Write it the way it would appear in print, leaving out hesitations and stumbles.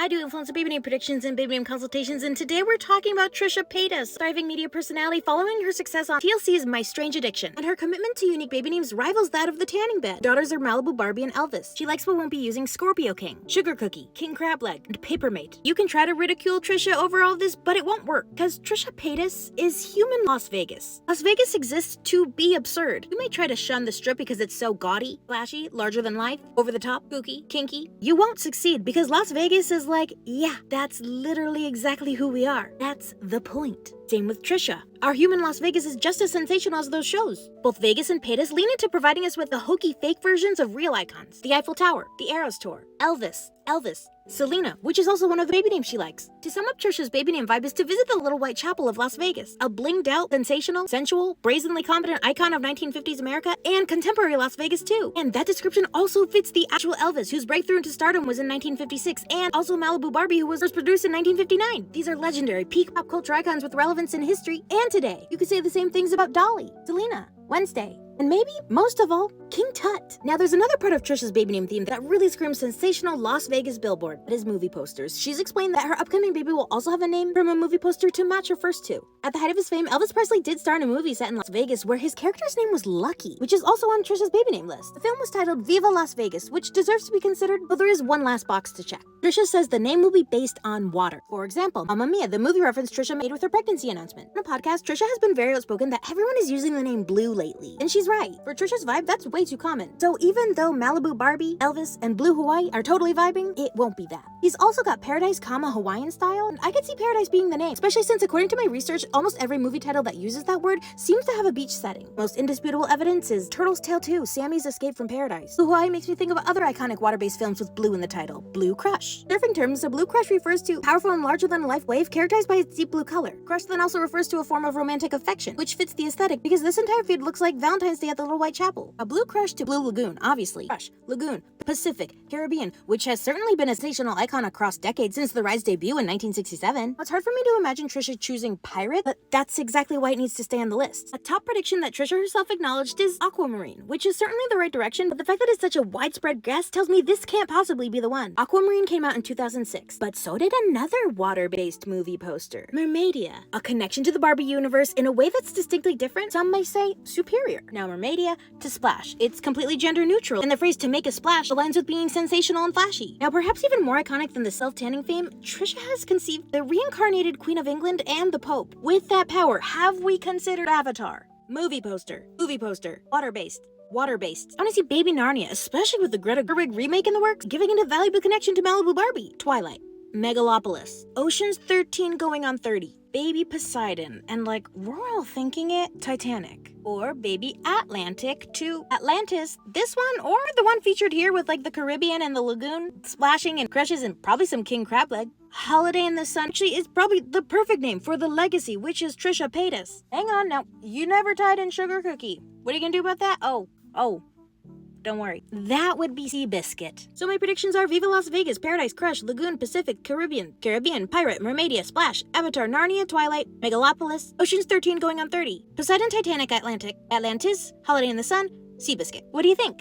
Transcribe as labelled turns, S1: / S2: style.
S1: I do influencer baby name predictions and baby name consultations, and today we're talking about Trisha Paytas, thriving media personality following her success on TLC's My Strange Addiction. And her commitment to unique baby names rivals that of the tanning bed. Daughters are Malibu Barbie and Elvis. She likes but won't be using Scorpio King, Sugar Cookie, King Crab Leg, and Papermate. You can try to ridicule Trisha over all this, but it won't work, because Trisha Paytas is human Las Vegas. Las Vegas exists to be absurd. You may try to shun the strip because it's so gaudy, flashy, larger than life, over the top, kooky, kinky. You won't succeed because Las Vegas is like, yeah, that's literally exactly who we are. That's the point. Same with Trisha. Our human Las Vegas is just as sensational as those shows. Both Vegas and Paytas lean into providing us with the hokey fake versions of real icons. The Eiffel Tower, the Eras Tour, Elvis, Selena, which is also one of the baby names she likes. To sum up Trisha's baby name vibe is to visit the Little White Chapel of Las Vegas, a blinged out, sensational, sensual, brazenly competent icon of 1950s America and contemporary Las Vegas too. And that description also fits the actual Elvis, whose breakthrough into stardom was in 1956, and also Malibu Barbie, who was first produced in 1959. These are legendary peak pop culture icons with relevance in history and today. You could say the same things about Dolly, Selena, Wednesday, and maybe, most of all, King Tut. Now, there's another part of Trisha's baby name theme that really screams sensational Las Vegas billboard. That is movie posters. She's explained that her upcoming baby will also have a name from a movie poster to match her first two. At the height of his fame, Elvis Presley did star in a movie set in Las Vegas where his character's name was Lucky, which is also on Trisha's baby name list. The film was titled Viva Las Vegas, which deserves to be considered, but there is one last box to check. Trisha says the name will be based on water. For example, Mamma Mia, the movie reference Trisha made with her pregnancy announcement. On a podcast, Trisha has been very outspoken that everyone is using the name Blue lately. And she's right. For Trisha's vibe, that's way too common. So even though Malibu Barbie, Elvis, and Blue Hawaii are totally vibing, it won't be that. He's also got Paradise, Hawaiian style, and I could see Paradise being the name, especially since according to my research, almost every movie title that uses that word seems to have a beach setting. Most indisputable evidence is Turtle's Tale 2, Sammy's Escape from Paradise. Blue Hawaii makes me think of other iconic water-based films with blue in the title, Blue Crush. Surfing terms, a blue crush refers to powerful and larger-than-life wave characterized by its deep blue color. Crush then also refers to a form of romantic affection, which fits the aesthetic because this entire feed looks like Valentine's Day at the Little White Chapel. A blue crush to Blue Lagoon, obviously. Crush, Lagoon, Pacific, Caribbean, which has certainly been a sensational icon across decades since the ride's debut in 1967. It's hard for me to imagine Trisha choosing pirate, but that's exactly why it needs to stay on the list. A top prediction that Trisha herself acknowledged is aquamarine, which is certainly the right direction, but the fact that it's such a widespread guess tells me this can't possibly be the one. Aquamarine came out in 2006, but so did another water-based movie poster, Mermaidia, a connection to the Barbie universe in a way that's distinctly different, some may say superior. Now Mermaidia to Splash. It's completely gender neutral, and the phrase to make a splash aligns with being sensational and flashy. Now perhaps even more iconic than the self-tanning fame, Trisha has conceived the reincarnated Queen of England and the Pope. With that power, have we considered Avatar? Movie poster, water-based. I want to see Baby Narnia, especially with the Greta Gerwig remake in the works, giving it a valuable connection to Malibu Barbie. Twilight, Megalopolis, Ocean's 13 going on 30, Baby Poseidon, and like, we're all thinking it, Titanic. Or Baby Atlantic to Atlantis, this one, or the one featured here with like the Caribbean and the lagoon, splashing and crushes and probably some king crab leg. Holiday in the Sun actually is probably the perfect name for the legacy, which is Trisha Paytas. Hang on, now, you never tied in Sugar Cookie. What are you gonna do about that? Oh. Don't worry. That would be Seabiscuit. So my predictions are Viva Las Vegas, Paradise, Crush, Lagoon, Pacific, Caribbean, Pirate, Mermaidia, Splash, Avatar, Narnia, Twilight, Megalopolis, Ocean's 13 going on 30, Poseidon, Titanic, Atlantis, Holiday in the Sun, Seabiscuit. What do you think?